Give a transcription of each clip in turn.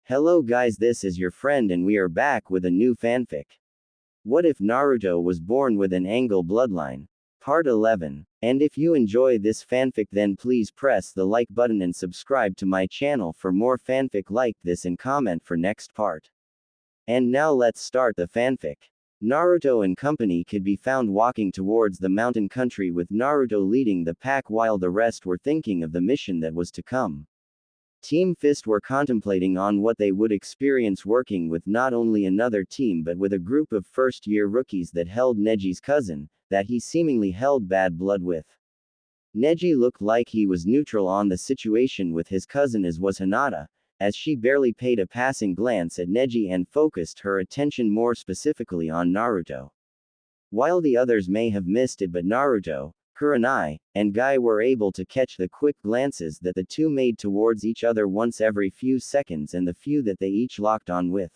Hello guys, this is your friend and we are back with a new fanfic. What if Naruto was born with an Angal bloodline? Part 11. And if you enjoy this fanfic then please press the like button and subscribe to my channel for more fanfic like this and comment for next part. And now let's start the fanfic. Naruto and company could be found walking towards the mountain country with Naruto leading the pack while the rest were thinking of the mission that was to come. Team Fist were contemplating on what they would experience working with not only another team but with a group of first-year rookies that held Neji's cousin, that he seemingly held bad blood with. Neji looked like he was neutral on the situation with his cousin as was Hinata, as she barely paid a passing glance at Neji and focused her attention more specifically on Naruto. While the others may have missed it but Naruto, Kurenai, and Guy were able to catch the quick glances that the two made towards each other once every few seconds and the few that they each locked on with.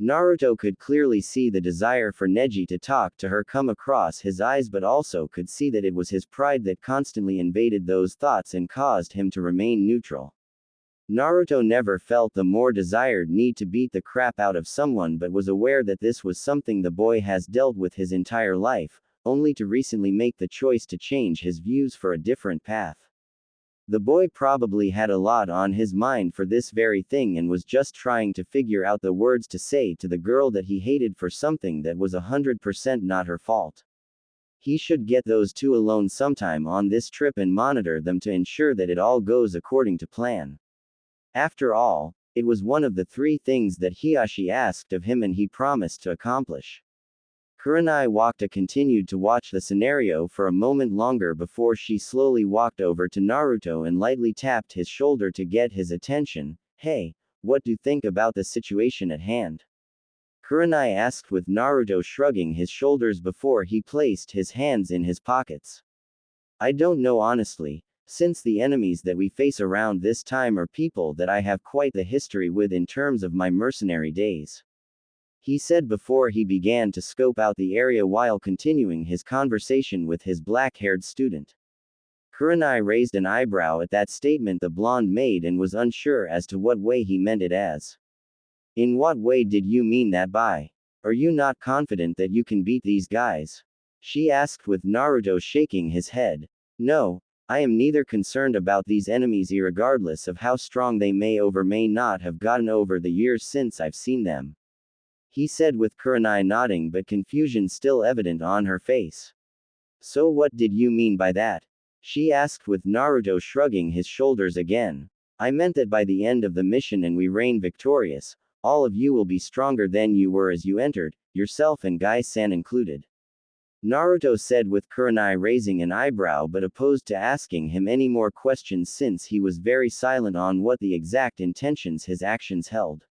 Naruto could clearly see the desire for Neji to talk to her come across his eyes but also could see that it was his pride that constantly invaded those thoughts and caused him to remain neutral. Naruto never felt the more desired need to beat the crap out of someone but was aware that this was something the boy has dealt with his entire life, only to recently make the choice to change his views for a different path. The boy probably had a lot on his mind for this very thing and was just trying to figure out the words to say to the girl that he hated for something that was 100% not her fault. He should get those two alone sometime on this trip and monitor them to ensure that it all goes according to plan. After all, it was one of the three things that Hiyashi asked of him and he promised to accomplish. Kurenai continued to watch the scenario for a moment longer before she slowly walked over to Naruto and lightly tapped his shoulder to get his attention. Hey, what do you think about the situation at hand? Kurenai asked with Naruto shrugging his shoulders before he placed his hands in his pockets. I don't know honestly, since the enemies that we face around this time are people that I have quite the history with in terms of my mercenary days. He said before he began to scope out the area while continuing his conversation with his black-haired student. Kurenai raised an eyebrow at that statement the blonde made and was unsure as to what way he meant it as. In what way did you mean that by? Are you not confident that you can beat these guys? She asked with Naruto shaking his head. No, I am neither concerned about these enemies irregardless of how strong they may or may not have gotten over the years since I've seen them. He said with Kurenai nodding but confusion still evident on her face. So what did you mean by that? She asked with Naruto shrugging his shoulders again. I meant that by the end of the mission and we reign victorious, all of you will be stronger than you were as you entered, yourself and Guy-san included. Naruto said with Kurenai raising an eyebrow but opposed to asking him any more questions since he was very silent on what the exact intentions his actions held.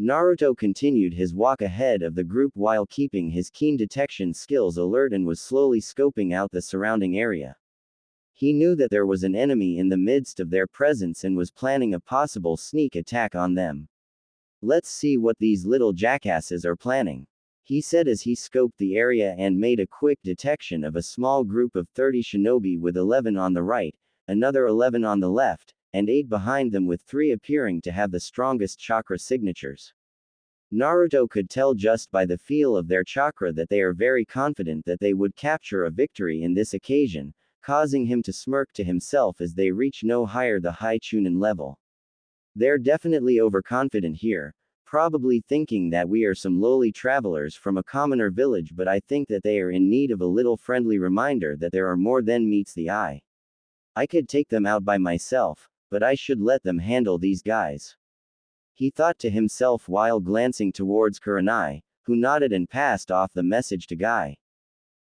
Naruto continued his walk ahead of the group while keeping his keen detection skills alert and was slowly scoping out the surrounding area. He knew that there was an enemy in the midst of their presence and was planning a possible sneak attack on them. Let's see what these little jackasses are planning, he said as he scoped the area and made a quick detection of a small group of 30 shinobi with 11 on the right, another 11 on the left, and 8 behind them with 3 appearing to have the strongest chakra signatures. Naruto could tell just by the feel of their chakra that they are very confident that they would capture a victory in this occasion, causing him to smirk to himself as they reach no higher the high Chunin level. They're definitely overconfident here, probably thinking that we are some lowly travelers from a commoner village but I think that they are in need of a little friendly reminder that there are more than meets the eye. I could take them out by myself, but I should let them handle these guys. He thought to himself while glancing towards Kurenai, who nodded and passed off the message to Guy.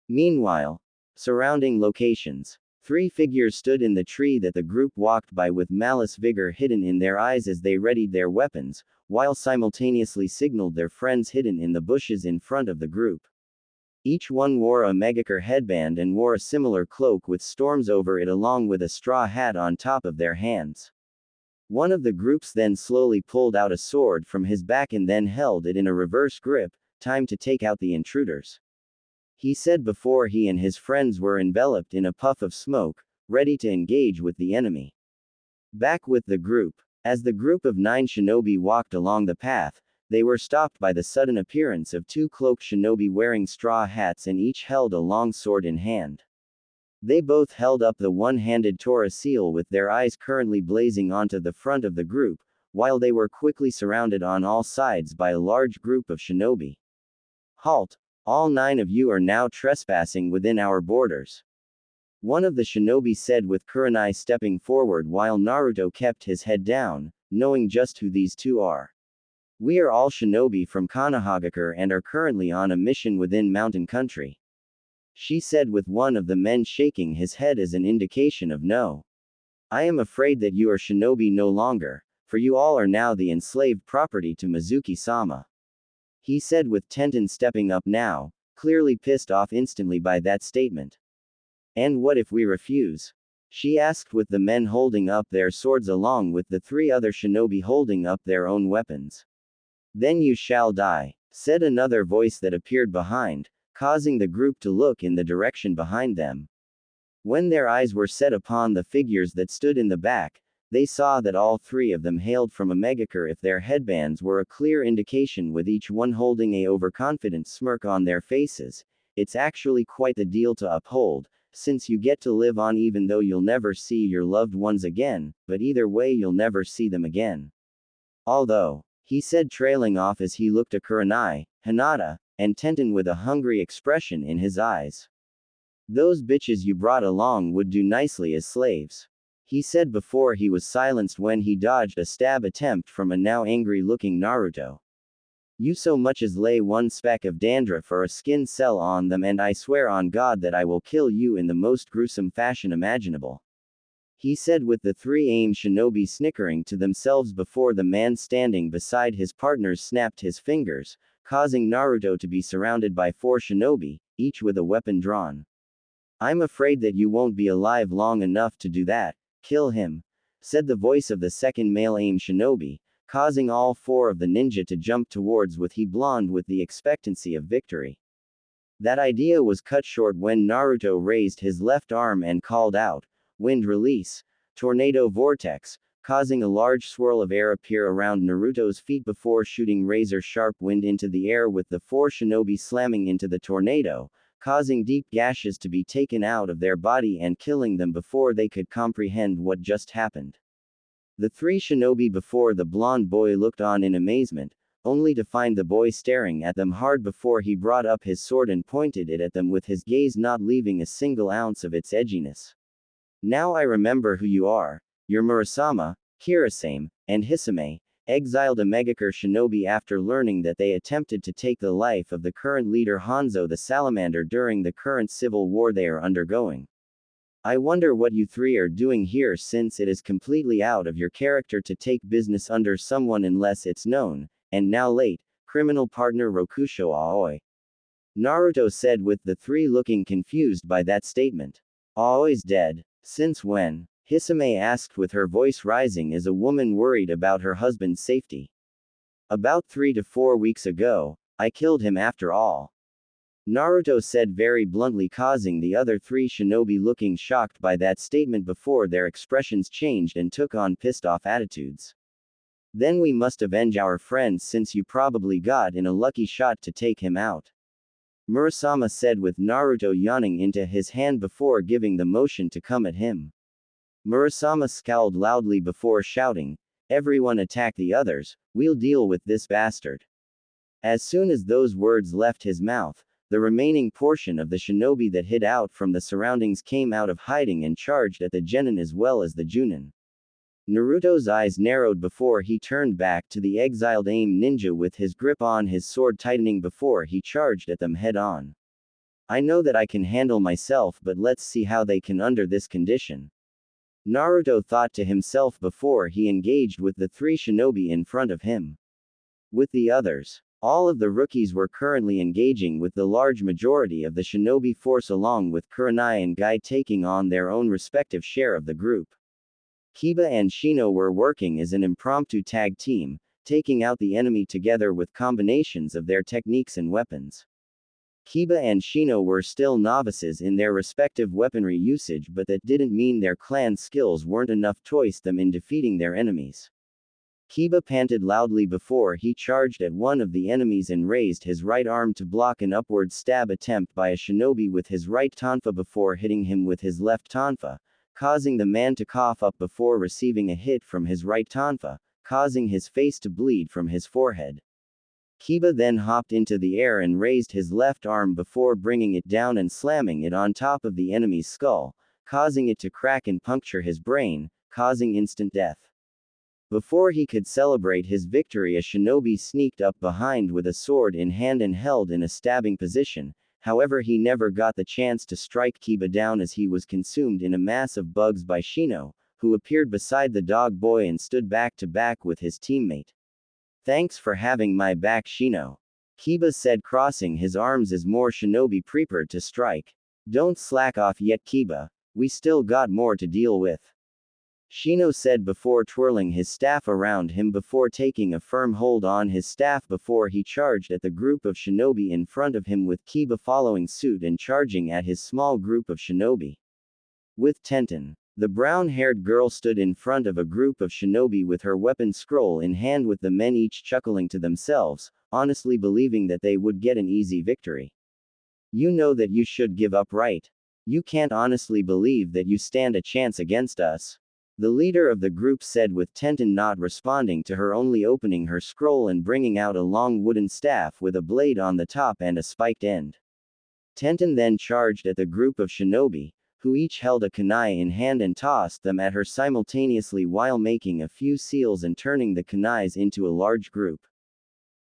Meanwhile, surrounding locations. 3 figures stood in the tree that the group walked by with malice vigor hidden in their eyes as they readied their weapons, while simultaneously signaled their friends hidden in the bushes in front of the group. Each one wore a megakure headband and wore a similar cloak with storms over it along with a straw hat on top of their hands. One of the groups then slowly pulled out a sword from his back and then held it in a reverse grip, time to take out the intruders. He said before he and his friends were enveloped in a puff of smoke, ready to engage with the enemy. Back with the group, As the group of 9 shinobi walked along the path, they were stopped by the sudden appearance of 2 cloaked shinobi wearing straw hats and each held a long sword in hand. They both held up the one-handed Torah seal with their eyes currently blazing onto the front of the group, while they were quickly surrounded on all sides by a large group of shinobi. Halt! All 9 of you are now trespassing within our borders. One of the shinobi said with Kurenai stepping forward while Naruto kept his head down, knowing just who these two are. We are all shinobi from Konohagakure and are currently on a mission within mountain country. She said with one of the men shaking his head as an indication of no. I am afraid that you are shinobi no longer, for you all are now the enslaved property to Mizuki-sama. He said with Tenten stepping up now, clearly pissed off instantly by that statement. And what if we refuse? She asked with the men holding up their swords along with the 3 other shinobi holding up their own weapons. Then you shall die, said another voice that appeared behind, causing the group to look in the direction behind them. When their eyes were set upon the figures that stood in the back, they saw that all 3 of them hailed from Omegakure. If their headbands were a clear indication with each one holding a overconfident smirk on their faces, it's actually quite the deal to uphold, since you get to live on even though you'll never see your loved ones again, but either way you'll never see them again. Although, he said trailing off as he looked at Kurenai, Hinata, and Tenten with a hungry expression in his eyes. Those bitches you brought along would do nicely as slaves. He said before he was silenced when he dodged a stab attempt from a now angry-looking Naruto. You so much as lay one speck of dandruff or a skin cell on them and I swear on God that I will kill you in the most gruesome fashion imaginable. He said with the 3 AIM shinobi snickering to themselves before the man standing beside his partners snapped his fingers, causing Naruto to be surrounded by 4 shinobi, each with a weapon drawn. I'm afraid that you won't be alive long enough to do that. Kill him, said the voice of the second male AIM shinobi, causing all 4 of the ninja to jump towards with he blonde with the expectancy of victory. That idea was cut short when Naruto raised his left arm and called out, Wind Release, Tornado Vortex, causing a large swirl of air appear around Naruto's feet before shooting razor-sharp wind into the air with the 4 shinobi slamming into the tornado, causing deep gashes to be taken out of their body and killing them before they could comprehend what just happened. The 3 shinobi before the blonde boy looked on in amazement, only to find the boy staring at them hard before he brought up his sword and pointed it at them with his gaze not leaving a single ounce of its edginess. Now I remember who you are. You're Murasama, Kirasame, and Hisame, exiled Omegakure shinobi after learning that they attempted to take the life of the current leader Hanzo the Salamander during the current civil war they are undergoing. I wonder what you 3 are doing here since it is completely out of your character to take business under someone unless it's known, and now late, criminal partner Rokusho Aoi. Naruto said with the 3 looking confused by that statement. Aoi's dead. Since when? Hisame asked with her voice rising as a woman worried about her husband's safety. About 3 to 4 weeks ago, I killed him after all. Naruto said very bluntly, causing the other 3 shinobi looking shocked by that statement before their expressions changed and took on pissed off attitudes. Then we must avenge our friend since you probably got in a lucky shot to take him out. Murasama said with Naruto yawning into his hand before giving the motion to come at him. Murasama scowled loudly before shouting, Everyone attack the others, we'll deal with this bastard. As soon as those words left his mouth, the remaining portion of the shinobi that hid out from the surroundings came out of hiding and charged at the genin as well as the junin. Naruto's eyes narrowed before he turned back to the exiled AIM ninja with his grip on his sword tightening before he charged at them head-on. I know that I can handle myself, but let's see how they can under this condition. Naruto thought to himself before he engaged with the 3 shinobi in front of him. With the others, all of the rookies were currently engaging with the large majority of the shinobi force along with Kurenai and Guy taking on their own respective share of the group. Kiba and Shino were working as an impromptu tag team, taking out the enemy together with combinations of their techniques and weapons. Kiba and Shino were still novices in their respective weaponry usage, but that didn't mean their clan skills weren't enough to hoist them in defeating their enemies. Kiba panted loudly before he charged at one of the enemies and raised his right arm to block an upward stab attempt by a shinobi with his right tonfa before hitting him with his left tonfa, causing the man to cough up before receiving a hit from his right tonfa, causing his face to bleed from his forehead. Kiba then hopped into the air and raised his left arm before bringing it down and slamming it on top of the enemy's skull, causing it to crack and puncture his brain, causing instant death. Before he could celebrate his victory, a shinobi sneaked up behind with a sword in hand and held in a stabbing position. However, he never got the chance to strike Kiba down as he was consumed in a mass of bugs by Shino, who appeared beside the dog boy and stood back to back with his teammate. "Thanks for having my back, Shino," Kiba said, crossing his arms as more shinobi prepared to strike. "Don't slack off yet, Kiba. We still got more to deal with," Shino said before twirling his staff around him before taking a firm hold on his staff before he charged at the group of shinobi in front of him, with Kiba following suit and charging at his small group of shinobi. With Tenten, the brown-haired girl stood in front of a group of shinobi with her weapon scroll in hand, with the men each chuckling to themselves, honestly believing that they would get an easy victory. "You know that you should give up, right? You can't honestly believe that you stand a chance against us," the leader of the group said, with Tenten not responding to her, only opening her scroll and bringing out a long wooden staff with a blade on the top and a spiked end. Tenten then charged at the group of shinobi, who each held a kunai in hand, and tossed them at her simultaneously while making a few seals and turning the kunais into a large group.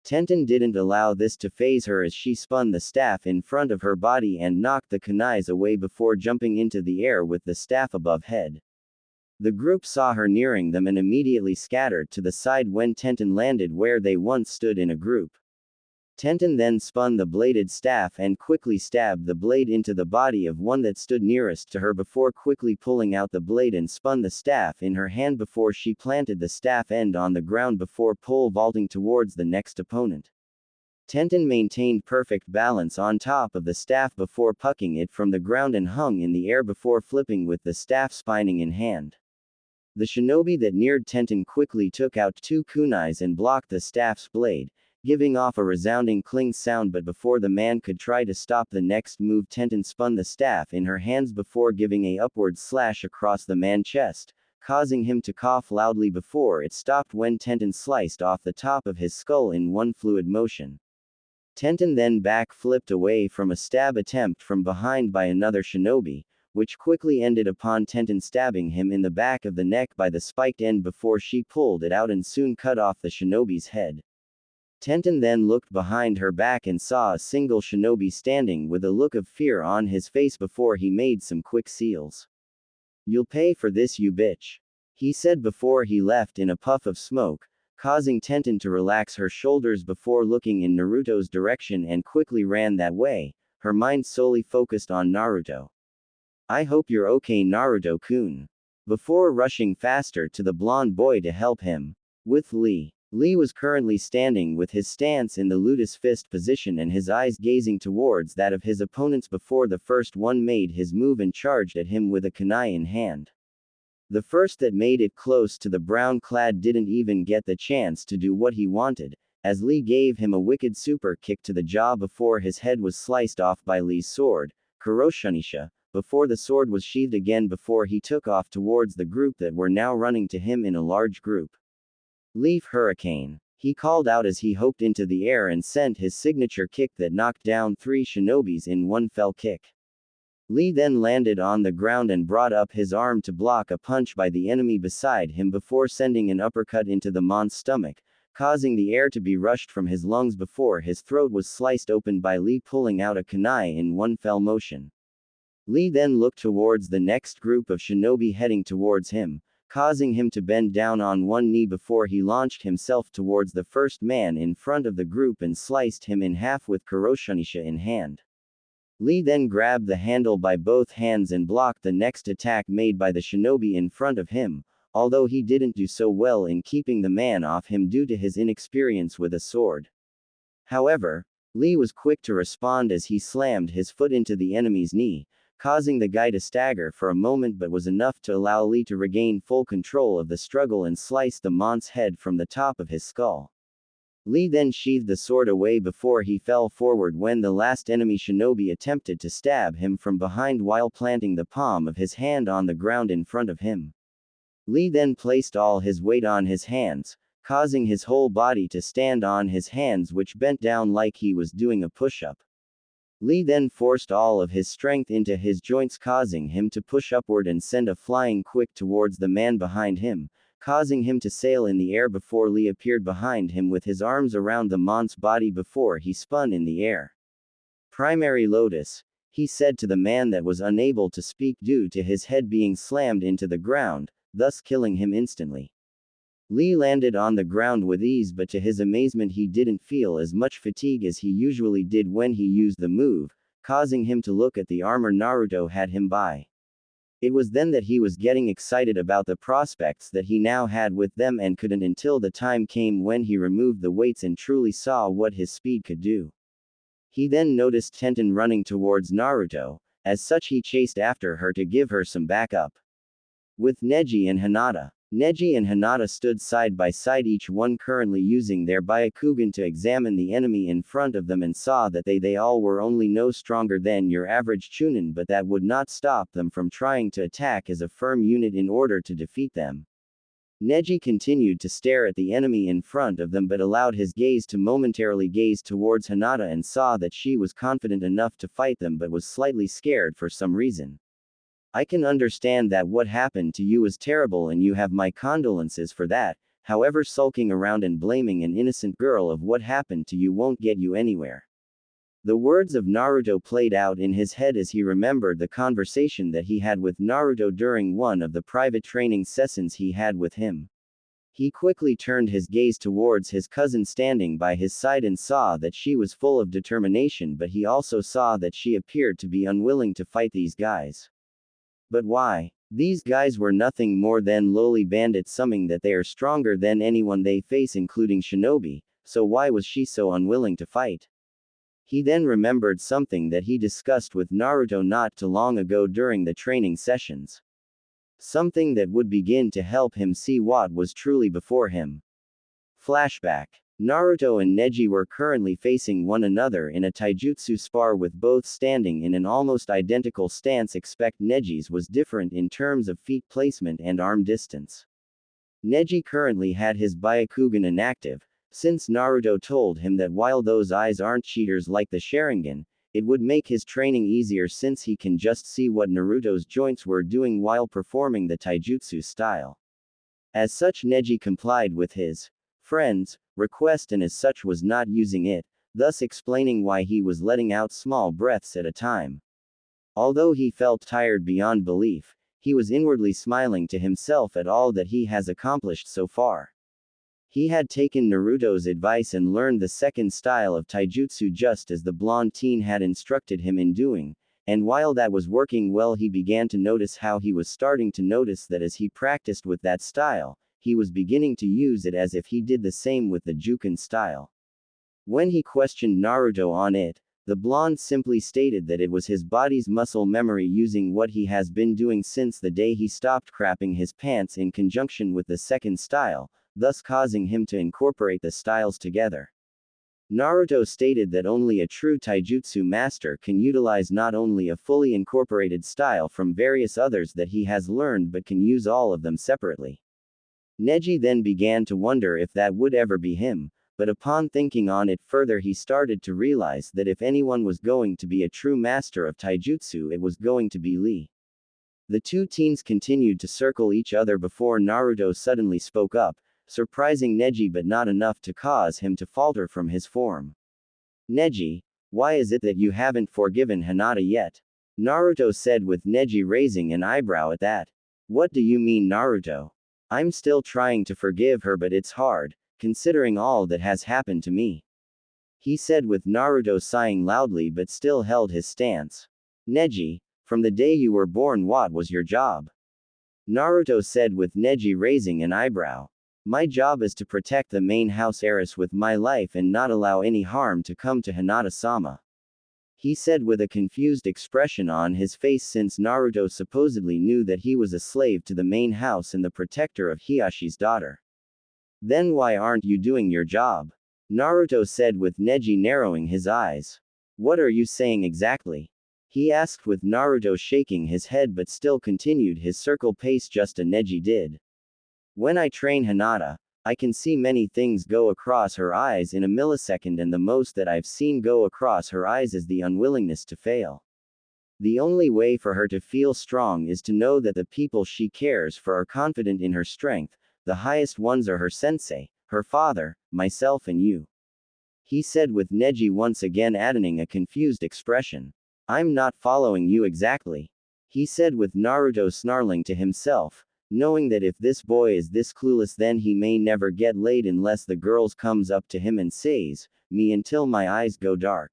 Tenten didn't allow this to faze her as she spun the staff in front of her body and knocked the kunais away before jumping into the air with the staff above head. The group saw her nearing them and immediately scattered to the side when Tenten landed where they once stood in a group. Tenten then spun the bladed staff and quickly stabbed the blade into the body of one that stood nearest to her before quickly pulling out the blade and spun the staff in her hand before she planted the staff end on the ground before pole vaulting towards the next opponent. Tenten maintained perfect balance on top of the staff before pucking it from the ground and hung in the air before flipping with the staff spining in hand. The shinobi that neared Tenten quickly took out two kunais and blocked the staff's blade, giving off a resounding cling sound, but before the man could try to stop the next move, Tenten spun the staff in her hands before giving a upward slash across the man's chest, causing him to cough loudly before it stopped when Tenten sliced off the top of his skull in one fluid motion. Tenten then back-flipped away from a stab attempt from behind by another shinobi, which quickly ended upon Tenten stabbing him in the back of the neck by the spiked end before she pulled it out and soon cut off the shinobi's head. Tenten then looked behind her back and saw a single shinobi standing with a look of fear on his face before he made some quick seals. "You'll pay for this, you bitch," he said before he left in a puff of smoke, causing Tenten to relax her shoulders before looking in Naruto's direction and quickly ran that way, her mind solely focused on Naruto. "I hope you're okay, Naruto-kun," before rushing faster to the blonde boy to help him. With Lee. Lee was currently standing with his stance in the lotus fist position and his eyes gazing towards that of his opponents before the first one made his move and charged at him with a kunai in hand. The first that made it close to the brown-clad didn't even get the chance to do what he wanted, as Lee gave him a wicked super kick to the jaw before his head was sliced off by Lee's sword, Kuroshunisha, before the sword was sheathed again before he took off towards the group that were now running to him in a large group. "Leaf Hurricane," he called out as he hopped into the air and sent his signature kick that knocked down 3 shinobis in one fell kick. Lee then landed on the ground and brought up his arm to block a punch by the enemy beside him before sending an uppercut into the man's stomach, causing the air to be rushed from his lungs before his throat was sliced open by Lee pulling out a kunai in one fell motion. Lee then looked towards the next group of shinobi heading towards him, causing him to bend down on one knee before he launched himself towards the first man in front of the group and sliced him in half with Kuroshunisha in hand. Lee then grabbed the handle by both hands and blocked the next attack made by the shinobi in front of him, although he didn't do so well in keeping the man off him due to his inexperience with a sword. However, Lee was quick to respond as he slammed his foot into the enemy's knee, causing the guy to stagger for a moment but was enough to allow Lee to regain full control of the struggle and slice the Mont's head from the top of his skull. Lee then sheathed the sword away before he fell forward when the last enemy shinobi attempted to stab him from behind while planting the palm of his hand on the ground in front of him. Lee then placed all his weight on his hands, causing his whole body to stand on his hands, which bent down like he was doing a push-up. Lee then forced all of his strength into his joints, causing him to push upward and send a flying kick towards the man behind him, causing him to sail in the air before Lee appeared behind him with his arms around the Mont's body before he spun in the air. Primary Lotus, he said to the man that was unable to speak due to his head being slammed into the ground, thus killing him instantly. Lee landed on the ground with ease, but to his amazement he didn't feel as much fatigue as he usually did when he used the move, causing him to look at the armor Naruto had him buy. It was then that he was getting excited about the prospects that he now had with them and couldn't until the time came when he removed the weights and truly saw what his speed could do. He then noticed Tenten running towards Naruto, as such he chased after her to give her some backup. With Neji and Hinata. Neji and Hinata stood side by side, each one currently using their Byakugan to examine the enemy in front of them, and saw that they all were only no stronger than your average Chunin, but that would not stop them from trying to attack as a firm unit in order to defeat them. Neji continued to stare at the enemy in front of them but allowed his gaze to momentarily gaze towards Hinata and saw that she was confident enough to fight them but was slightly scared for some reason. I can understand that what happened to you was terrible and you have my condolences for that, however sulking around and blaming an innocent girl of what happened to you won't get you anywhere. The words of Naruto played out in his head as he remembered the conversation that he had with Naruto during one of the private training sessions he had with him. He quickly turned his gaze towards his cousin standing by his side and saw that she was full of determination, but he also saw that she appeared to be unwilling to fight these guys. But why? These guys were nothing more than lowly bandits, summing that they are stronger than anyone they face including shinobi, so why was she so unwilling to fight? He then remembered something that he discussed with Naruto not too long ago during the training sessions. Something that would begin to help him see what was truly before him. Flashback. Naruto and Neji were currently facing one another in a taijutsu spar with both standing in an almost identical stance, except Neji's was different in terms of feet placement and arm distance. Neji currently had his Byakugan inactive, since Naruto told him that while those eyes aren't cheaters like the Sharingan, it would make his training easier since he can just see what Naruto's joints were doing while performing the taijutsu style. As such, Neji complied with his friend's request and as such was not using it, thus explaining why he was letting out small breaths at a time. Although he felt tired beyond belief, he was inwardly smiling to himself at all that he has accomplished so far. He had taken Naruto's advice and learned the second style of taijutsu just as the blonde teen had instructed him in doing, and while that was working well, he began to notice how he was starting to notice that as he practiced with that style, he was beginning to use it as if he did the same with the Juken style. When he questioned Naruto on it, the blonde simply stated that it was his body's muscle memory using what he has been doing since the day he stopped crapping his pants in conjunction with the second style, thus causing him to incorporate the styles together. Naruto stated that only a true taijutsu master can utilize not only a fully incorporated style from various others that he has learned but can use all of them separately. Neji then began to wonder if that would ever be him, but upon thinking on it further he started to realize that if anyone was going to be a true master of taijutsu it was going to be Lee. The two teens continued to circle each other before Naruto suddenly spoke up, surprising Neji but not enough to cause him to falter from his form. Neji, why is it that you haven't forgiven Hinata yet? Naruto said with Neji raising an eyebrow at that. What do you mean, Naruto? I'm still trying to forgive her but it's hard, considering all that has happened to me. He said with Naruto sighing loudly but still held his stance. Neji, from the day you were born what was your job? Naruto said with Neji raising an eyebrow. My job is to protect the main house heiress with my life and not allow any harm to come to Hinata-sama. he said with a confused expression on his face since Naruto supposedly knew that he was a slave to the main house and the protector of Hiyashi's daughter. Then why aren't you doing your job? Naruto said with Neji narrowing his eyes. What are you saying exactly? He asked with Naruto shaking his head but still continued his circle pace just as Neji did. When I train Hinata, I can see many things go across her eyes in a millisecond, and the most that I've seen go across her eyes is the unwillingness to fail. The only way for her to feel strong is to know that the people she cares for are confident in her strength. The highest ones are her sensei, her father, myself and you. He said with Neji once again adding a confused expression. I'm not following you exactly. He said with Naruto snarling to himself, knowing that if this boy is this clueless then he may never get laid unless the girls comes up to him and says, me until my eyes go dark.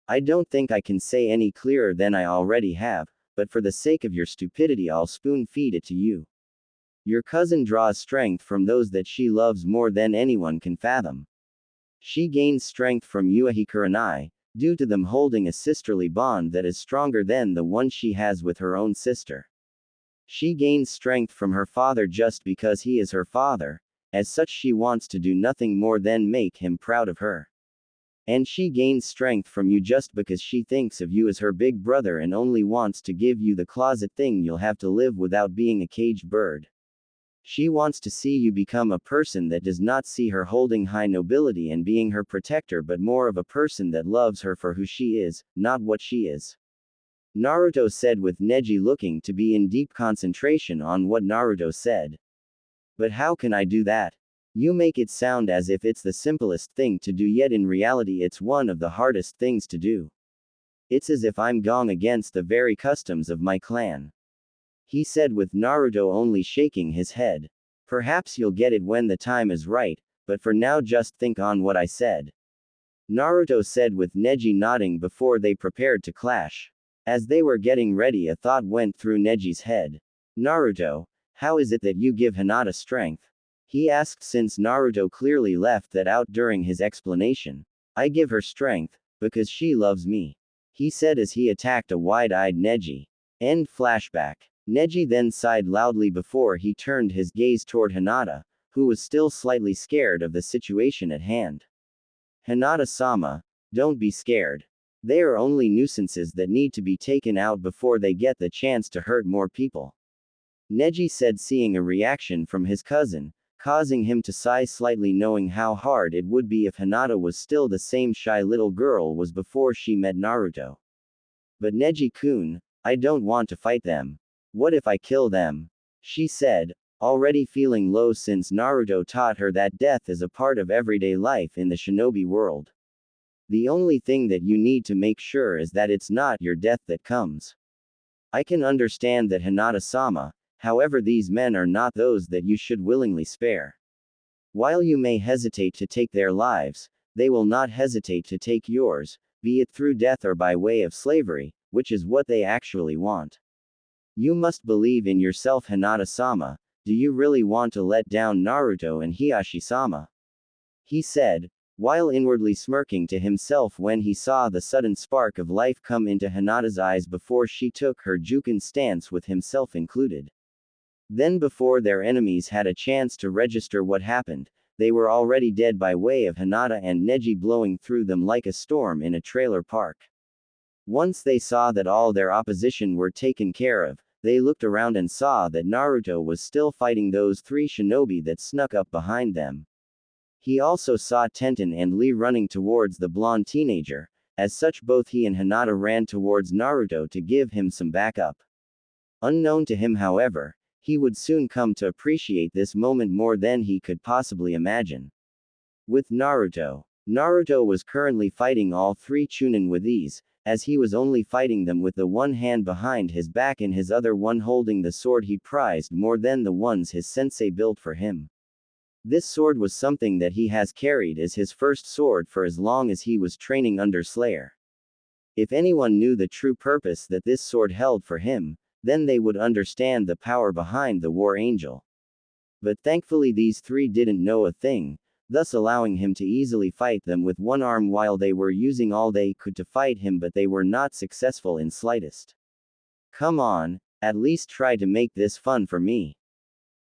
I don't think I can say any clearer than I already have, but for the sake of your stupidity I'll spoon feed it to you. Your cousin draws strength from those that she loves more than anyone can fathom. She gains strength from Yuichi Kurenai, due to them holding a sisterly bond that is stronger than the one she has with her own sister. She gains strength from her father just because he is her father, as such she wants to do nothing more than make him proud of her. And she gains strength from you just because she thinks of you as her big brother and only wants to give you the closet thing you'll have to live without being a caged bird. She wants to see you become a person that does not see her holding high nobility and being her protector but more of a person that loves her for who she is, not what she is. Naruto said with Neji looking to be in deep concentration on what Naruto said. But how can I do that? You make it sound as if it's the simplest thing to do, yet in reality it's one of the hardest things to do. It's as if I'm going against the very customs of my clan. He said with Naruto only shaking his head. Perhaps you'll get it when the time is right, but for now just think on what I said. Naruto said with Neji nodding before they prepared to clash. As they were getting ready a thought went through Neji's head. Naruto, how is it that you give Hinata strength? He asked since Naruto clearly left that out during his explanation. I give her strength, because she loves me. He said as he attacked a wide-eyed Neji. End flashback. Neji then sighed loudly before he turned his gaze toward Hinata, who was still slightly scared of the situation at hand. Hinata-sama, don't be scared. They are only nuisances that need to be taken out before they get the chance to hurt more people. Neji said, seeing a reaction from his cousin, causing him to sigh slightly, knowing how hard it would be if Hinata was still the same shy little girl was before she met Naruto. But Neji-kun, I don't want to fight them. What if I kill them? She said, already feeling low since Naruto taught her that death is a part of everyday life in the shinobi world. The only thing that you need to make sure is that it's not your death that comes. I can understand that Hinata-sama, however these men are not those that you should willingly spare. While you may hesitate to take their lives, they will not hesitate to take yours, be it through death or by way of slavery, which is what they actually want. You must believe in yourself, Hinata-sama. Do you really want to let down Naruto and Hiyashi-sama? He said, while inwardly smirking to himself when he saw the sudden spark of life come into Hinata's eyes before she took her Juken stance with himself included. Then before their enemies had a chance to register what happened, they were already dead by way of Hinata and Neji blowing through them like a storm in a trailer park. Once they saw that all their opposition were taken care of, they looked around and saw that Naruto was still fighting those three shinobi that snuck up behind them. He also saw Tenten and Lee running towards the blonde teenager, as such both he and Hinata ran towards Naruto to give him some backup. Unknown to him, however, he would soon come to appreciate this moment more than he could possibly imagine. With Naruto, Naruto was currently fighting all three Chunin with ease, as he was only fighting them with the one hand behind his back and his other one holding the sword he prized more than the ones his sensei built for him. This sword was something that he has carried as his first sword for as long as he was training under Slayer. If anyone knew the true purpose that this sword held for him, then they would understand the power behind the War Angel. But thankfully these three didn't know a thing, thus allowing him to easily fight them with one arm while they were using all they could to fight him, but they were not successful in slightest. Come on, at least try to make this fun for me,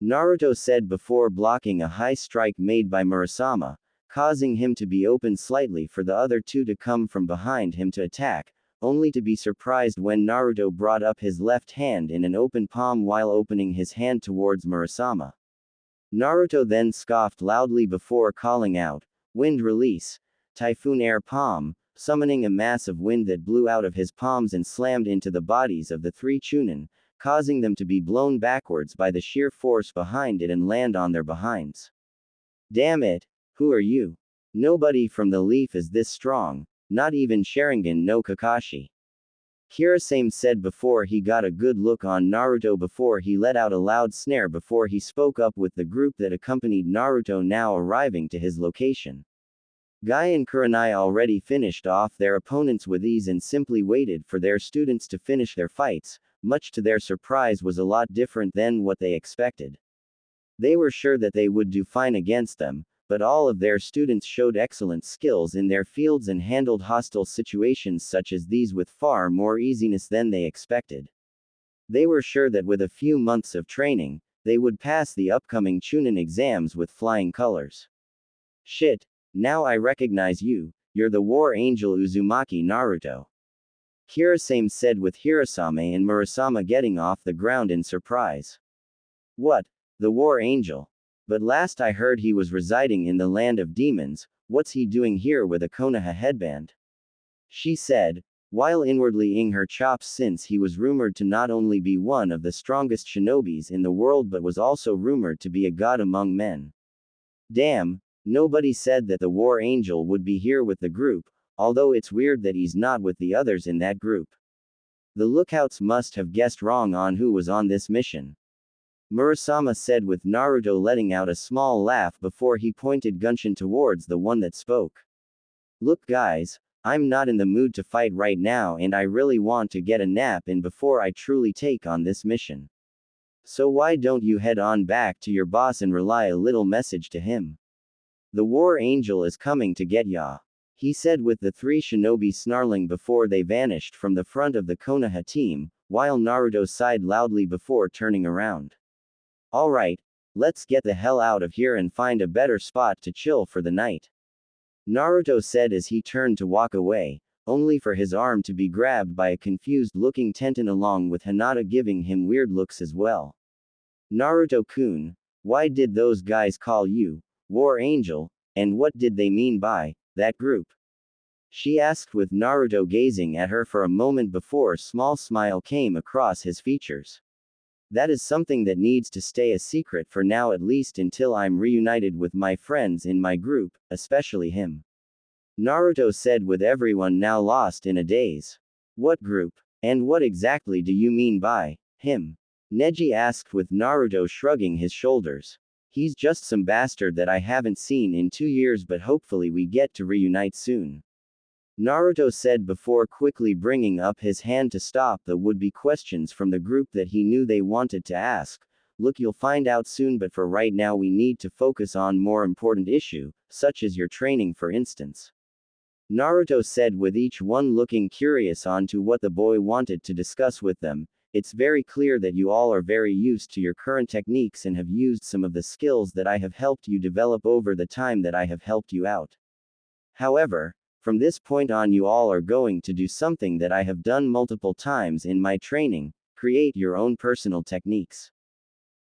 Naruto said before blocking a high strike made by Murasama, causing him to be open slightly for the other two to come from behind him to attack, only to be surprised when Naruto brought up his left hand in an open palm while opening his hand towards Murasama. Naruto then scoffed loudly before calling out, "Wind release, Typhoon Air Palm," summoning a mass of wind that blew out of his palms and slammed into the bodies of the three Chunin, causing them to be blown backwards by the sheer force behind it and land on their behinds. Damn it, who are you? Nobody from the leaf is this strong, not even Sharingan no Kakashi, Kirasame said before he got a good look on Naruto before he let out a loud snare before he spoke up with the group that accompanied Naruto now arriving to his location. Guy and Kurenai already finished off their opponents with ease and simply waited for their students to finish their fights, much to their surprise was a lot different than what they expected. They were sure that they would do fine against them, but all of their students showed excellent skills in their fields and handled hostile situations such as these with far more easiness than they expected. They were sure that with a few months of training, they would pass the upcoming Chunin exams with flying colors. Shit, now I recognize you, you're the War Angel Uzumaki Naruto, Kirasame said with Hirasame and Murasama getting off the ground in surprise. What? The War Angel? But last I heard he was residing in the land of demons, what's he doing here with a Konoha headband? She said, while inwardly eating her chops since he was rumored to not only be one of the strongest shinobis in the world but was also rumored to be a god among men. Damn, nobody said that the War Angel would be here with the group, although it's weird that he's not with the others in that group. The lookouts must have guessed wrong on who was on this mission, Murasama said with Naruto letting out a small laugh before he pointed Gunshin towards the one that spoke. Look guys, I'm not in the mood to fight right now and I really want to get a nap in before I truly take on this mission. So why don't you head on back to your boss and relay a little message to him? The War Angel is coming to get ya, he said with the three shinobi snarling before they vanished from the front of the Konoha team, while Naruto sighed loudly before turning around. Alright, let's get the hell out of here and find a better spot to chill for the night, Naruto said as he turned to walk away, only for his arm to be grabbed by a confused-looking Tenten along with Hinata giving him weird looks as well. Naruto-kun, why did those guys call you War Angel, and what did they mean by that group? She asked with Naruto gazing at her for a moment before a small smile came across his features. That is something that needs to stay a secret for now, at least until I'm reunited with my friends in my group, especially him, Naruto said with everyone now lost in a daze. What group? And what exactly do you mean by him? Neji asked with Naruto shrugging his shoulders. He's just some bastard that I haven't seen in 2 years, but hopefully we get to reunite soon, Naruto said before quickly bringing up his hand to stop the would-be questions from the group that he knew they wanted to ask. Look, you'll find out soon, but for right now we need to focus on more important issue, such as your training for instance, Naruto said with each one looking curious on to what the boy wanted to discuss with them. It's very clear that you all are very used to your current techniques and have used some of the skills that I have helped you develop over the time that I have helped you out. However, from this point on you all are going to do something that I have done multiple times in my training, create your own personal techniques,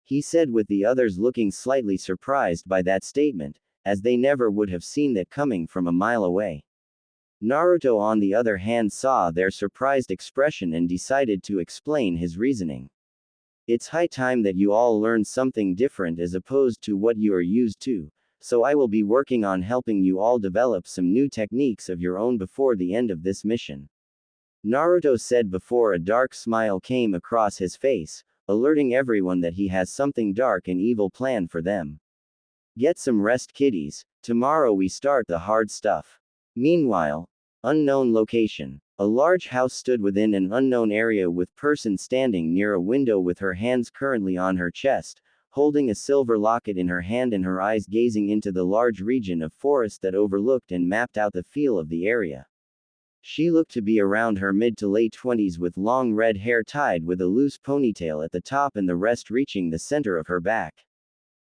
he said with the others looking slightly surprised by that statement, as they never would have seen that coming from a mile away. Naruto on the other hand saw their surprised expression and decided to explain his reasoning. It's high time that you all learn something different as opposed to what you are used to, so I will be working on helping you all develop some new techniques of your own before the end of this mission, Naruto said before a dark smile came across his face, alerting everyone that he has something dark and evil planned for them. Get some rest kiddies, tomorrow we start the hard stuff. Meanwhile, unknown location. A large house stood within an unknown area with person standing near a window with her hands currently on her chest, holding a silver locket in her hand and her eyes gazing into the large region of forest that overlooked and mapped out the feel of the area. She looked to be around her mid to late 20s with long red hair tied with a loose ponytail at the top and the rest reaching the center of her back.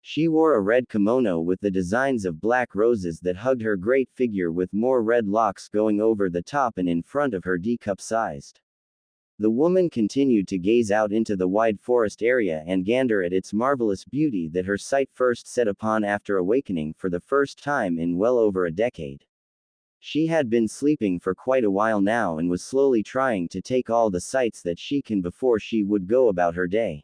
She wore a red kimono with the designs of black roses that hugged her great figure with more red locks going over the top and in front of her D-cup-sized. The woman continued to gaze out into the wide forest area and gander at its marvelous beauty that her sight first set upon after awakening for the first time in well over a decade. She had been sleeping for quite a while now and was slowly trying to take all the sights that she can before she would go about her day.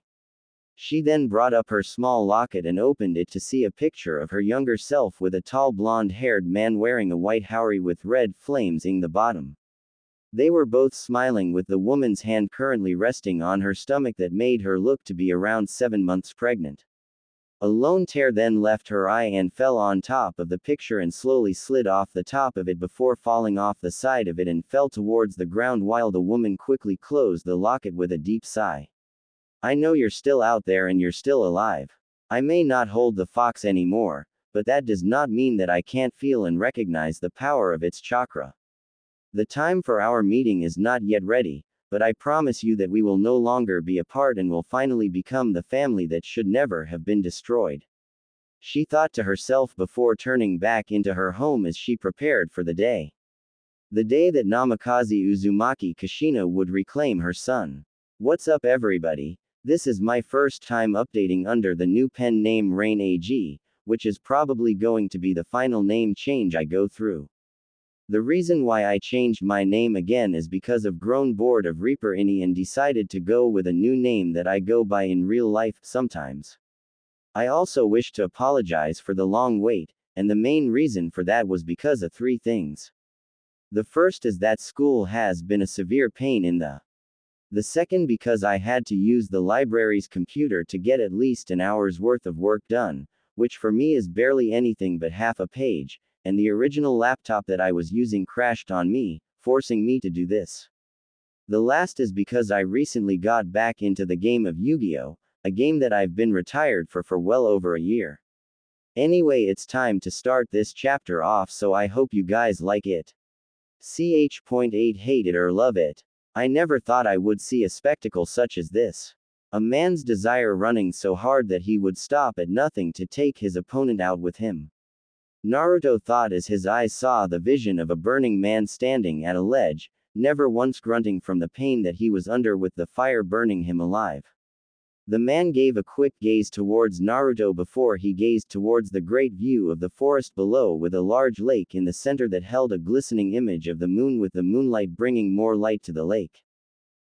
She then brought up her small locket and opened it to see a picture of her younger self with a tall blonde-haired man wearing a white houri with red flames in the bottom. They were both smiling with the woman's hand currently resting on her stomach that made her look to be around 7 months pregnant. A lone tear then left her eye and fell on top of the picture and slowly slid off the top of it before falling off the side of it and fell towards the ground while the woman quickly closed the locket with a deep sigh. I know you're still out there and you're still alive. I may not hold the fox anymore, but that does not mean that I can't feel and recognize the power of its chakra. The time for our meeting is not yet ready, but I promise you that we will no longer be apart and will finally become the family that should never have been destroyed. She thought to herself before turning back into her home as she prepared for the day. The day that Namikaze Uzumaki Kashina would reclaim her son. What's up everybody? This is my first time updating under the new pen name Rain AG, which is probably going to be the final name change I go through. The reason why I changed my name again is because of grown bored of Reaper Ini and decided to go with a new name that I go by in real life sometimes. I also wish to apologize for the long wait, and the main reason for that was because of 3 things. The first is that school has been a severe pain in the second because I had to use the library's computer to get at least an hour's worth of work done, which for me is barely anything but half a page, and the original laptop that I was using crashed on me, forcing me to do this. The last is because I recently got back into the game of Yu-Gi-Oh!, a game that I've been retired for well over a year. Anyway, it's time to start this chapter off, so I hope you guys like it. Ch.8 hate it or love it. I never thought I would see a spectacle such as this. A man's desire running so hard that he would stop at nothing to take his opponent out with him. Naruto thought as his eyes saw the vision of a burning man standing at a ledge, never once grunting from the pain that he was under with the fire burning him alive. The man gave a quick gaze towards Naruto before he gazed towards the great view of the forest below with a large lake in the center that held a glistening image of the moon with the moonlight bringing more light to the lake.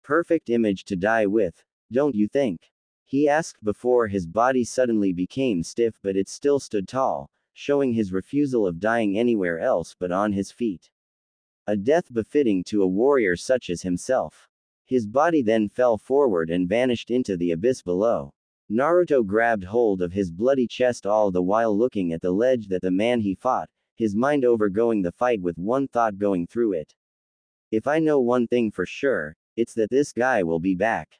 Perfect image to die with, don't you think? He asked before his body suddenly became stiff but it still stood tall, showing his refusal of dying anywhere else but on his feet. A death befitting to a warrior such as himself. His body then fell forward and vanished into the abyss below. Naruto grabbed hold of his bloody chest all the while looking at the ledge that the man he fought, his mind overgoing the fight with one thought going through it. If I know one thing for sure, it's that this guy will be back.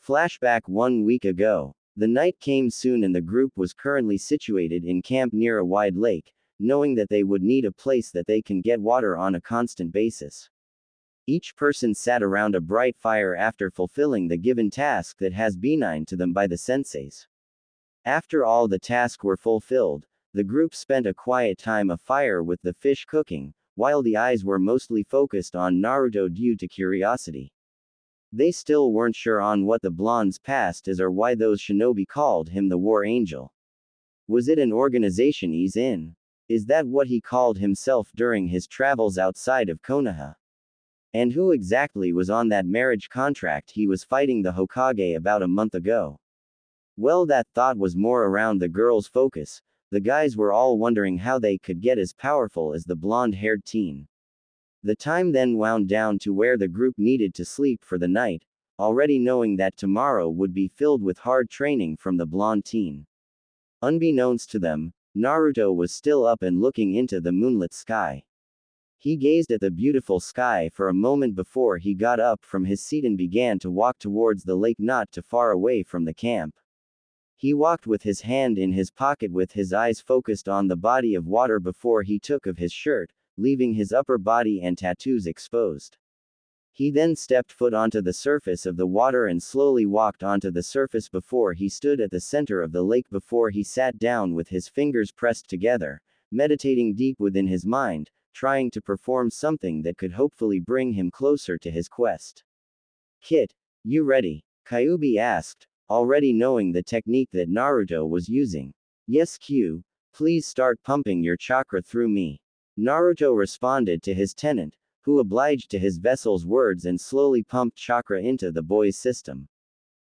Flashback 1 week ago. The night came soon and the group was currently situated in camp near a wide lake, knowing that they would need a place that they can get water on a constant basis. Each person sat around a bright fire after fulfilling the given task that has been assigned to them by the senseis. After all the tasks were fulfilled, the group spent a quiet time of fire with the fish cooking, while the eyes were mostly focused on Naruto due to curiosity. They still weren't sure on what the blonde's past is or why those shinobi called him the War Angel. Was it an organization he's in? Is that what he called himself during his travels outside of Konoha? And who exactly was on that marriage contract he was fighting the Hokage about a month ago? Well, that thought was more around the girl's focus. The guys were all wondering how they could get as powerful as the blonde-haired teen. The time then wound down to where the group needed to sleep for the night, already knowing that tomorrow would be filled with hard training from the blonde teen. Unbeknownst to them, Naruto was still up and looking into the moonlit sky. He gazed at the beautiful sky for a moment before he got up from his seat and began to walk towards the lake not too far away from the camp. He walked with his hand in his pocket with his eyes focused on the body of water before he took off his shirt, leaving his upper body and tattoos exposed. He then stepped foot onto the surface of the water and slowly walked onto the surface before he stood at the center of the lake before he sat down with his fingers pressed together, meditating deep within his mind, trying to perform something that could hopefully bring him closer to his quest. Kit, you ready? Kyuubi asked, already knowing the technique that Naruto was using. Yes Q, please start pumping your chakra through me. Naruto responded to his tenant, who obliged to his vessel's words and slowly pumped chakra into the boy's system.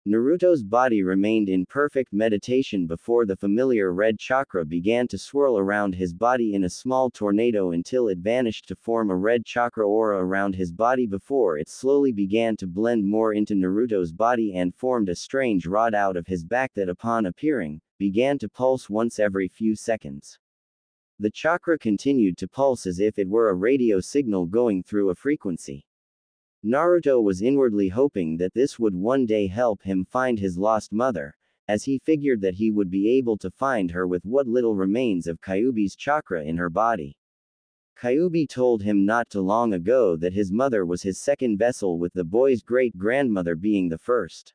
Naruto's body remained in perfect meditation before the familiar red chakra began to swirl around his body in a small tornado until it vanished to form a red chakra aura around his body before it slowly began to blend more into Naruto's body and formed a strange rod out of his back that upon appearing, began to pulse once every few seconds. The chakra continued to pulse as if it were a radio signal going through a frequency. Naruto was inwardly hoping that this would one day help him find his lost mother, as he figured that he would be able to find her with what little remains of Kyuubi's chakra in her body. Kyuubi told him not too long ago that his mother was his second vessel, with the boy's great-grandmother being the first.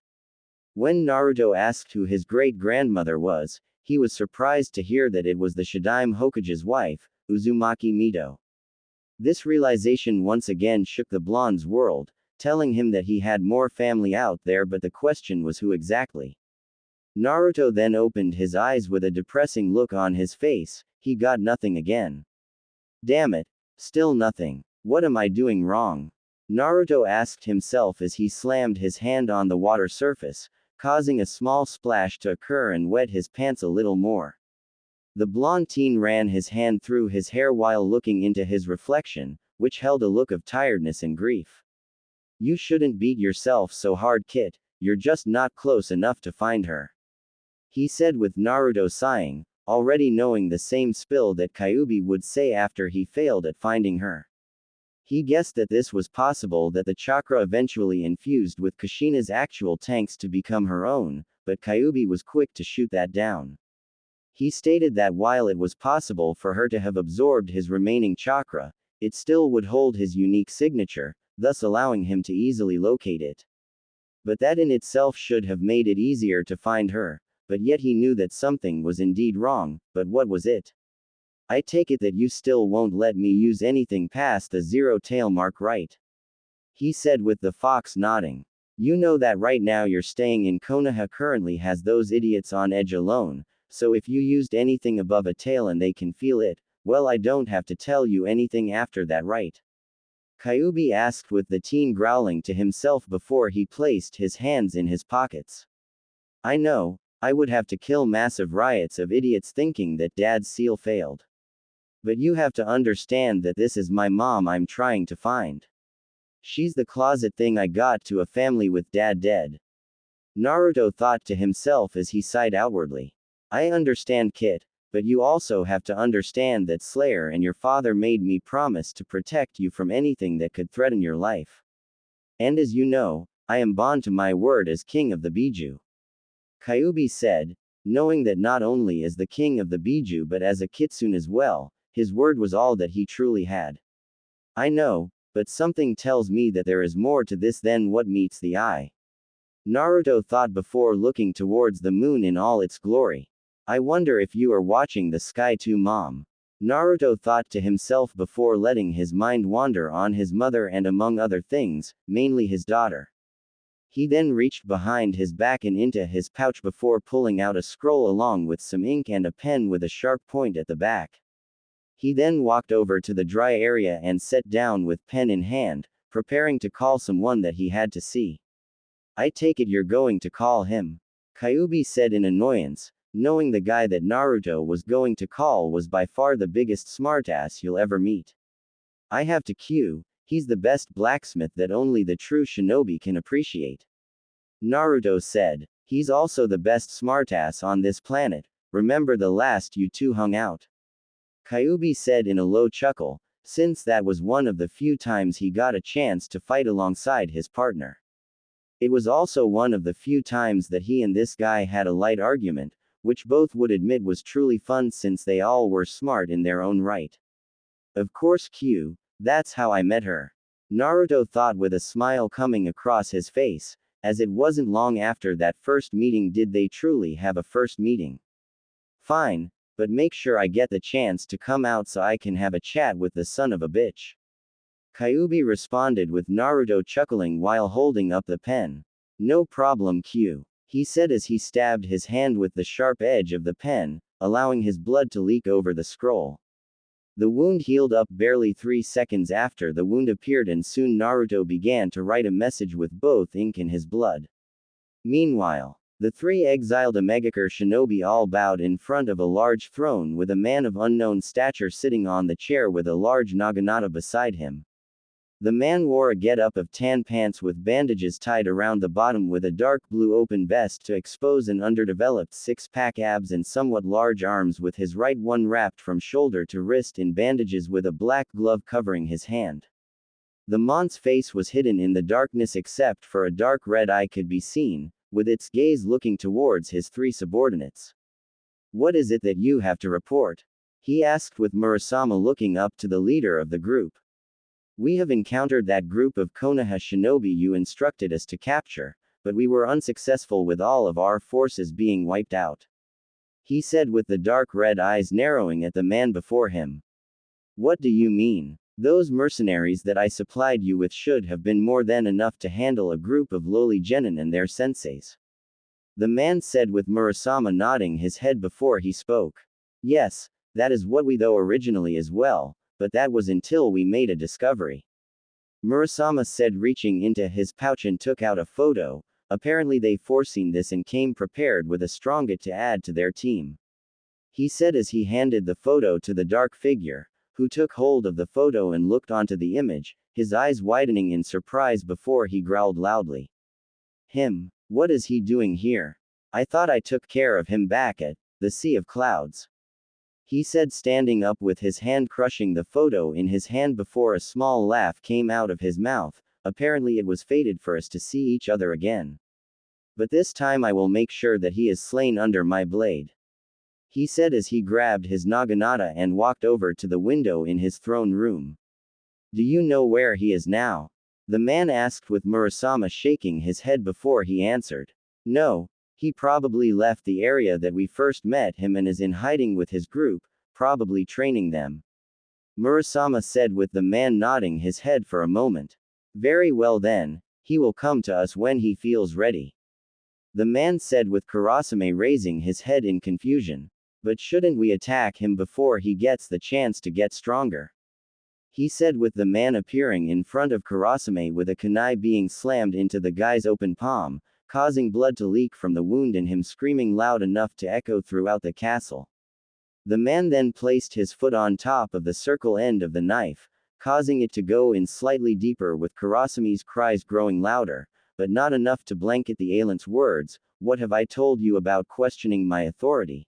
When Naruto asked who his great-grandmother was, he was surprised to hear that it was the Shadaime Hokage's wife, Uzumaki Mito. This realization once again shook the blonde's world, telling him that he had more family out there, but the question was who exactly. Naruto then opened his eyes with a depressing look on his face. He got nothing again. Damn it, still nothing. What am I doing wrong? Naruto asked himself as he slammed his hand on the water surface, causing a small splash to occur and wet his pants a little more. The blonde teen ran his hand through his hair while looking into his reflection, which held a look of tiredness and grief. You shouldn't beat yourself so hard, Kit, you're just not close enough to find her. He said with Naruto sighing, already knowing the same spill that Kyuubi would say after he failed at finding her. He guessed that this was possible, that the chakra eventually infused with Kushina's actual tanks to become her own, but Kyuubi was quick to shoot that down. He stated that while it was possible for her to have absorbed his remaining chakra, it still would hold his unique signature, thus allowing him to easily locate it. But that in itself should have made it easier to find her, but yet he knew that something was indeed wrong, but what was it? I take it that you still won't let me use anything past the 0 tail mark, right? He said with the fox nodding. You know that right now you're staying in Konoha currently has those idiots on edge alone. So if you used anything above a tail and they can feel it, well, I don't have to tell you anything after that, right? Kyuubi asked with the teen growling to himself before he placed his hands in his pockets. I know, I would have to kill massive riots of idiots thinking that Dad's seal failed. But you have to understand that this is my mom I'm trying to find. She's the closet thing I got to a family with Dad dead. Naruto thought to himself as he sighed outwardly. I understand, Kit, but you also have to understand that Slayer and your father made me promise to protect you from anything that could threaten your life. And as you know, I am bound to my word as king of the Biju. Kyuubi said, knowing that not only as the king of the Biju but as a kitsune as well, his word was all that he truly had. I know, but something tells me that there is more to this than what meets the eye. Naruto thought before looking towards the moon in all its glory. I wonder if you are watching the sky too, Mom. Naruto thought to himself before letting his mind wander on his mother and among other things, mainly his daughter. He then reached behind his back and into his pouch before pulling out a scroll along with some ink and a pen with a sharp point at the back. He then walked over to the dry area and sat down with pen in hand, preparing to call someone that he had to see. I take it you're going to call him? Kyuubi said in annoyance, knowing the guy that Naruto was going to call was by far the biggest smartass you'll ever meet. I have to Q, he's the best blacksmith that only the true shinobi can appreciate. Naruto said, he's also the best smartass on this planet, remember the last you two hung out? Kyuubi said in a low chuckle, since that was one of the few times he got a chance to fight alongside his partner. It was also one of the few times that he and this guy had a light argument, which both would admit was truly fun since they all were smart in their own right. Of course, that's how I met her. Naruto thought with a smile coming across his face, as it wasn't long after that first meeting did they truly have a first meeting. Fine, but make sure I get the chance to come out so I can have a chat with the son of a bitch. Kyuubi responded with Naruto chuckling while holding up the pen. No problem, he said as he stabbed his hand with the sharp edge of the pen, allowing his blood to leak over the scroll. The wound healed up barely 3 seconds after the wound appeared, and soon Naruto began to write a message with both ink and his blood. Meanwhile, the 3 exiled Omegakure shinobi all bowed in front of a large throne with a man of unknown stature sitting on the chair with a large naginata beside him. The man wore a get-up of tan pants with bandages tied around the bottom with a dark blue open vest to expose an underdeveloped six-pack abs and somewhat large arms, with his right one wrapped from shoulder to wrist in bandages with a black glove covering his hand. The man's face was hidden in the darkness except for a dark red eye could be seen, with its gaze looking towards his 3 subordinates. What is it that you have to report? He asked with Murasama looking up to the leader of the group. We have encountered that group of Konoha shinobi you instructed us to capture, but we were unsuccessful with all of our forces being wiped out. He said with the dark red eyes narrowing at the man before him. What do you mean? Those mercenaries that I supplied you with should have been more than enough to handle a group of lowly genin and their senseis. The man said with Murasama nodding his head before he spoke. Yes, that is what we thought originally as well, but that was until we made a discovery. Murasama said, reaching into his pouch and took out a photo. Apparently they foreseen this and came prepared with a strongit to add to their team. He said as he handed the photo to the dark figure, who took hold of the photo and looked onto the image, his eyes widening in surprise before he growled loudly. Him? What is he doing here? I thought I took care of him back at the Sea of Clouds. He said, standing up with his hand crushing the photo in his hand before a small laugh came out of his mouth. Apparently it was fated for us to see each other again. But this time I will make sure that he is slain under my blade. He said as he grabbed his naginata and walked over to the window in his throne room. Do you know where he is now? The man asked with Murasama shaking his head before he answered. No. He probably left the area that we first met him and is in hiding with his group, probably training them. Murasama said with the man nodding his head for a moment. Very well then, he will come to us when he feels ready. The man said with Kurasame raising his head in confusion. But shouldn't we attack him before he gets the chance to get stronger? He said with the man appearing in front of Kurasame with a kunai being slammed into the guy's open palm, causing blood to leak from the wound and him screaming loud enough to echo throughout the castle. The man then placed his foot on top of the circle end of the knife, causing it to go in slightly deeper, with Kurasame's cries growing louder, but not enough to blanket the alien's words. What have I told you about questioning my authority?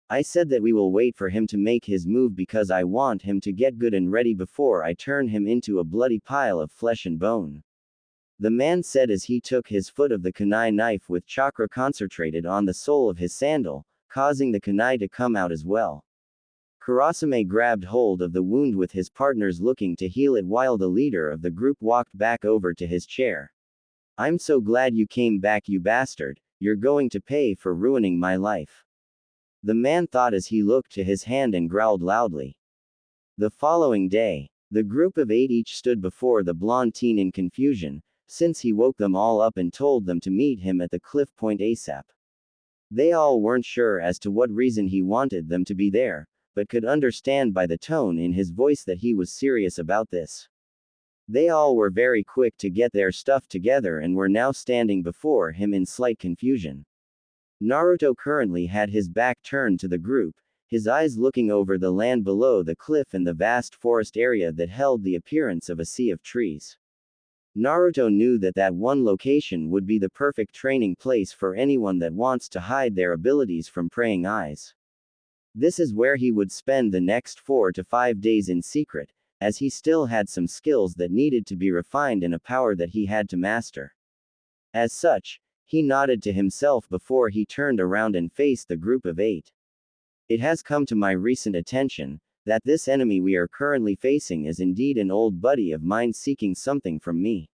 I said that we will wait for him to make his move because I want him to get good and ready before I turn him into a bloody pile of flesh and bone. The man said as he took his foot of the kunai knife with chakra concentrated on the sole of his sandal, causing the kunai to come out as well. Kurasame grabbed hold of the wound with his partners looking to heal it while the leader of the group walked back over to his chair. I'm so glad you came back, you bastard. You're going to pay for ruining my life. The man thought as he looked to his hand and growled loudly. The following day, the group of 8 each stood before the blonde teen in confusion, since he woke them all up and told them to meet him at the cliff point ASAP. They all weren't sure as to what reason he wanted them to be there, but could understand by the tone in his voice that he was serious about this. They all were very quick to get their stuff together and were now standing before him in slight confusion. Naruto currently had his back turned to the group, his eyes looking over the land below the cliff and the vast forest area that held the appearance of a sea of trees. Naruto knew that that one location would be the perfect training place for anyone that wants to hide their abilities from praying eyes. This is where he would spend the next 4 to 5 days in secret, as he still had some skills that needed to be refined and a power that he had to master. As such, he nodded to himself before he turned around and faced the group of 8. It has come to my recent attention that this enemy we are currently facing is indeed an old buddy of mine seeking something from me.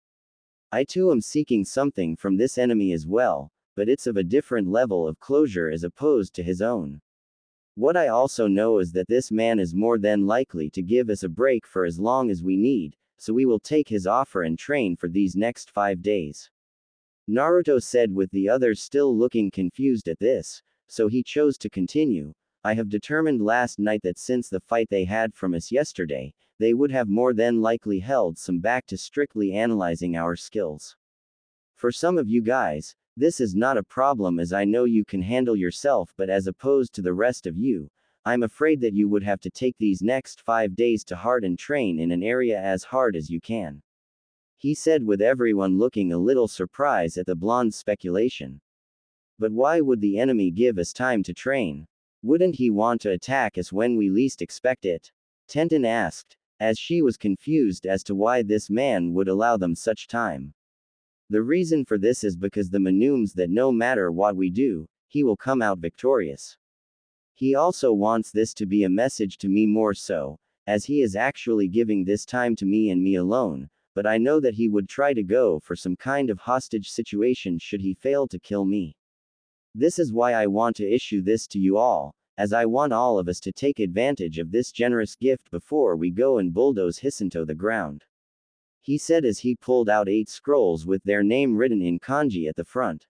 I too am seeking something from this enemy as well, but it's of a different level of closure as opposed to his own. What I also know is that this man is more than likely to give us a break for as long as we need, so we will take his offer and train for these next 5 days. Naruto said with the others still looking confused at this, so he chose to continue. I have determined last night that since the fight they had from us yesterday, they would have more than likely held some back to strictly analyzing our skills. For some of you guys, this is not a problem as I know you can handle yourself, but as opposed to the rest of you, I'm afraid that you would have to take these next 5 days to heart and train in an area as hard as you can. He said with everyone looking a little surprised at the blonde's speculation. But why would the enemy give us time to train? Wouldn't he want to attack us when we least expect it? Tenten asked, as she was confused as to why this man would allow them such time. The reason for this is because the manooms that no matter what we do, he will come out victorious. He also wants this to be a message to me more so, as he is actually giving this time to me and me alone, but I know that he would try to go for some kind of hostage situation should he fail to kill me. This is why I want to issue this to you all, as I want all of us to take advantage of this generous gift before we go and bulldoze Hisanto the ground. He said as he pulled out 8 scrolls with their name written in kanji at the front.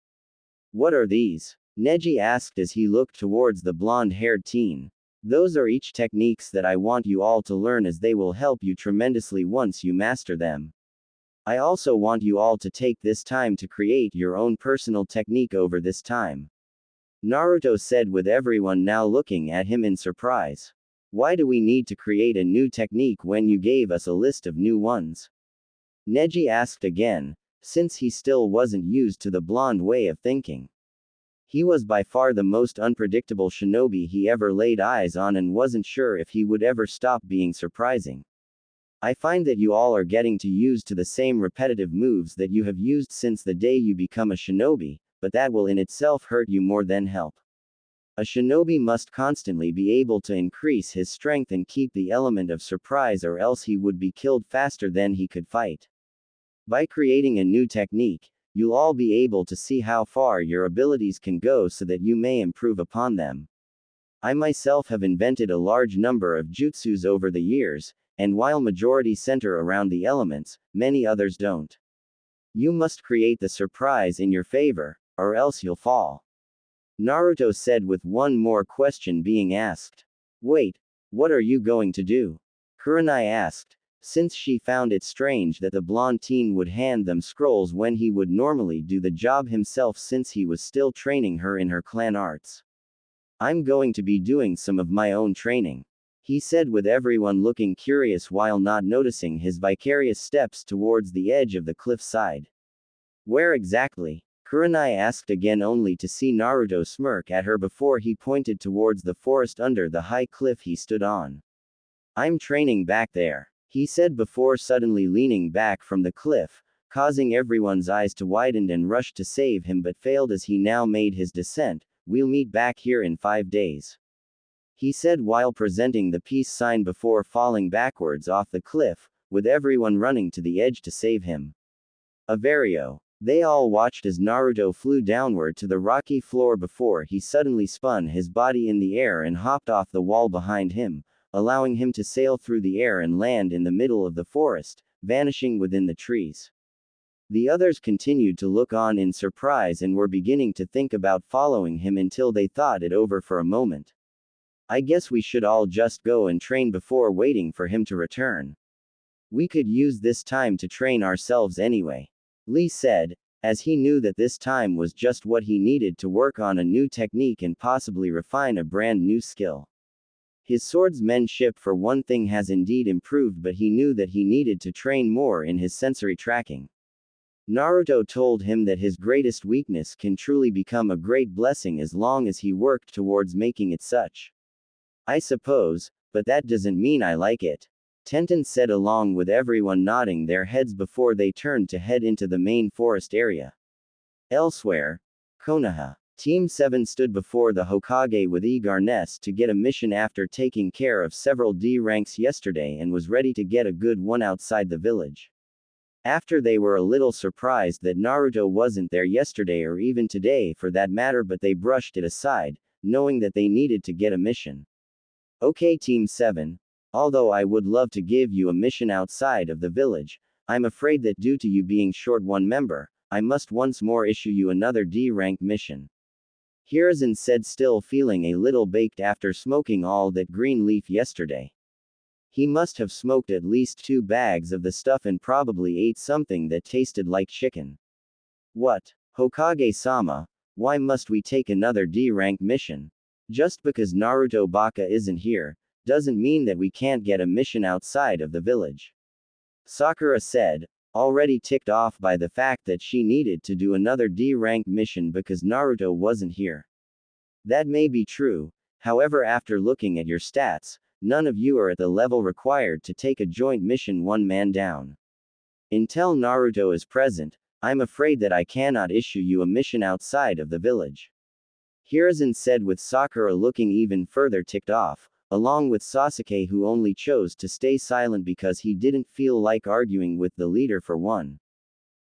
What are these? Neji asked as he looked towards the blonde-haired teen. Those are each techniques that I want you all to learn as they will help you tremendously once you master them. I also want you all to take this time to create your own personal technique over this time. Naruto said with everyone now looking at him in surprise. Why do we need to create a new technique when you gave us a list of new ones? Neji asked again, since he still wasn't used to the blonde way of thinking. He was by far the most unpredictable shinobi he ever laid eyes on and wasn't sure if he would ever stop being surprising. I find that you all are getting to use to the same repetitive moves that you have used since the day you become a shinobi, but that will in itself hurt you more than help. A shinobi must constantly be able to increase his strength and keep the element of surprise or else he would be killed faster than he could fight. By creating a new technique, you'll all be able to see how far your abilities can go so that you may improve upon them. I myself have invented a large number of jutsus over the years, and while majority center around the elements, many others don't. You must create the surprise in your favor, or else you'll fall. Naruto said with one more question being asked. Wait, what are you going to do? Kurenai asked, since she found it strange that the blonde teen would hand them scrolls when he would normally do the job himself since he was still training her in her clan arts. I'm going to be doing some of my own training. He said with everyone looking curious while not noticing his vicarious steps towards the edge of the cliff side. Where exactly? Kurenai asked again only to see Naruto smirk at her before he pointed towards the forest under the high cliff he stood on. I'm training back there, he said before suddenly leaning back from the cliff, causing everyone's eyes to widen and rush to save him but failed as he now made his descent. We'll meet back here in 5 days. He said while presenting the peace sign before falling backwards off the cliff, with everyone running to the edge to save him. Averio. They all watched as Naruto flew downward to the rocky floor before he suddenly spun his body in the air and hopped off the wall behind him, allowing him to sail through the air and land in the middle of the forest, vanishing within the trees. The others continued to look on in surprise and were beginning to think about following him until they thought it over for a moment. I guess we should all just go and train before waiting for him to return. We could use this time to train ourselves anyway. Lee said, as he knew that this time was just what he needed to work on a new technique and possibly refine a brand new skill. His swordsmanship for one thing has indeed improved, but he knew that he needed to train more in his sensory tracking. Naruto told him that his greatest weakness can truly become a great blessing as long as he worked towards making it such. I suppose, but that doesn't mean I like it. Tenten said along with everyone nodding their heads before they turned to head into the main forest area. Elsewhere, Konoha. Team 7 stood before the Hokage with eagerness to get a mission after taking care of several D ranks yesterday and was ready to get a good one outside the village. After they were a little surprised that Naruto wasn't there yesterday or even today for that matter, but they brushed it aside, knowing that they needed to get a mission. Okay, Team 7. Although I would love to give you a mission outside of the village, I'm afraid that due to you being short one member, I must once more issue you another D rank mission. Hiruzen said, still feeling a little baked after smoking all that green leaf yesterday. He must have smoked at least 2 bags of the stuff and probably ate something that tasted like chicken. What? Hokage-sama, why must we take another D-rank mission? Just because Naruto Baka isn't here, doesn't mean that we can't get a mission outside of the village. Sakura said, already ticked off by the fact that she needed to do another D-rank mission because Naruto wasn't here. That may be true, however, after looking at your stats, none of you are at the level required to take a joint mission one man down. Until Naruto is present, I'm afraid that I cannot issue you a mission outside of the village. Hiruzen said, with Sakura looking even further ticked off, along with Sasuke, who only chose to stay silent because he didn't feel like arguing with the leader for one.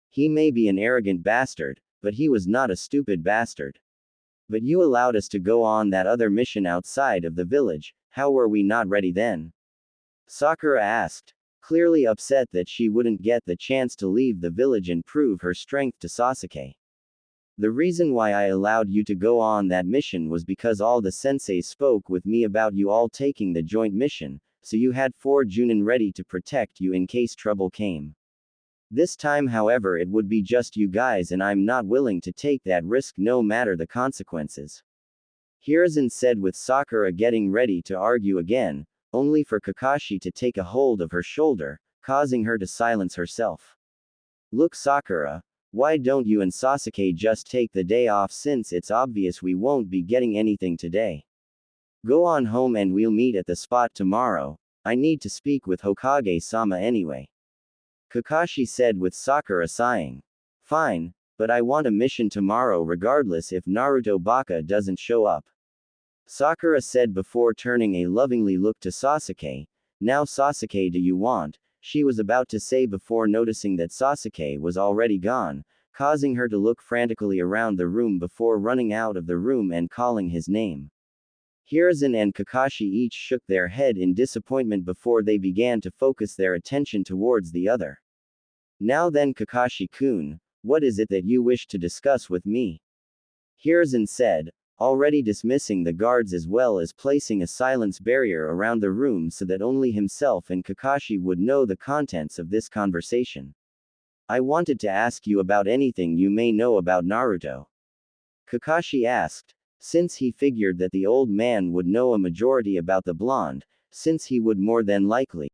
He may be an arrogant bastard, but he was not a stupid bastard. But you allowed us to go on that other mission outside of the village, how were we not ready then? Sakura asked, clearly upset that she wouldn't get the chance to leave the village and prove her strength to Sasuke. The reason why I allowed you to go on that mission was because all the senseis spoke with me about you all taking the joint mission, so you had 4 Junin ready to protect you in case trouble came. This time, however, it would be just you guys and I'm not willing to take that risk no matter the consequences. Hiruzen said, with Sakura getting ready to argue again, only for Kakashi to take a hold of her shoulder, causing her to silence herself. Look, Sakura, why don't you and Sasuke just take the day off, since it's obvious we won't be getting anything today? Go on home and we'll meet at the spot tomorrow. I need to speak with Hokage-sama anyway. Kakashi said, with Sakura sighing. Fine, but I want a mission tomorrow regardless if Naruto Baka doesn't show up. Sakura said before turning a lovingly look to Sasuke. Now Sasuke, do you want? She was about to say before noticing that Sasuke was already gone, causing her to look frantically around the room before running out of the room and calling his name. Hiruzen and Kakashi each shook their head in disappointment before they began to focus their attention towards the other. Now then, Kakashi-kun, what is it that you wish to discuss with me? Hiruzen said, already dismissing the guards as well as placing a silence barrier around the room so that only himself and Kakashi would know the contents of this conversation. I wanted to ask you about anything you may know about Naruto. Kakashi asked, since he figured that the old man would know a majority about the blonde, since he would more than likely